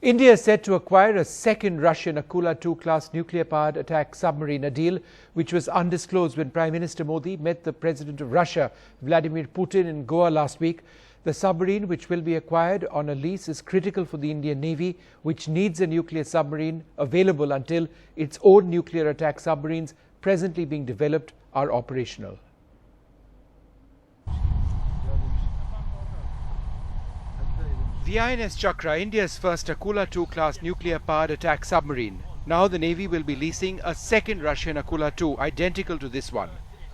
India is set to acquire a second Russian Akula-Class nuclear-powered attack submarine, a deal which was undisclosed when Prime Minister Modi met the President of Russia, Vladimir Putin, in Goa last week. The submarine, which will be acquired on a lease, is critical for the Indian Navy, which needs a nuclear submarine available until its own nuclear attack submarines presently being developed are operational. The INS Chakra, India's first Akula-2 class nuclear-powered attack submarine. Now the Navy will be leasing a second Russian Akula-2 identical to this one.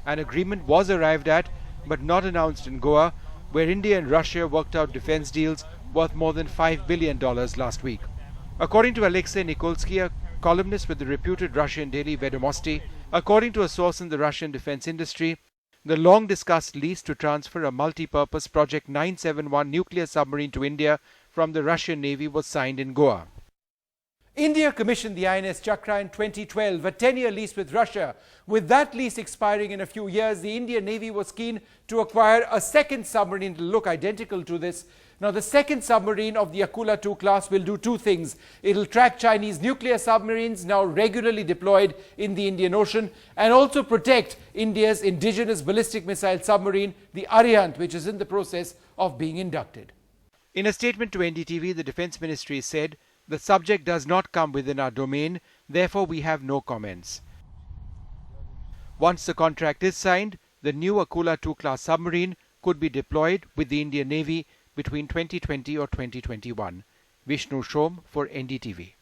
An agreement was arrived at but not announced in Goa, where India and Russia worked out defense deals worth more than $5 billion last week. According to Alexei Nikolsky, a columnist with the reputed Russian daily Vedomosti, according to a source in the Russian defense industry, the long-discussed lease to transfer a multi-purpose Project 971 nuclear submarine to India from the Russian Navy was signed in Goa. India commissioned the INS Chakra in 2012, a 10-year lease with Russia. With that lease expiring in a few years, the Indian Navy was keen to acquire a second submarine to look identical to this. Now, the second submarine of the Akula-2 class will do two things. It will track Chinese nuclear submarines now regularly deployed in the Indian Ocean, and also protect India's indigenous ballistic missile submarine, the Arihant, which is in the process of being inducted. In a statement to NDTV, the Defence Ministry said, "The subject does not come within our domain, therefore we have no comments." Once the contract is signed, the new Akula-2 class submarine could be deployed with the Indian Navy between 2020 or 2021. Vishnu Shom for NDTV.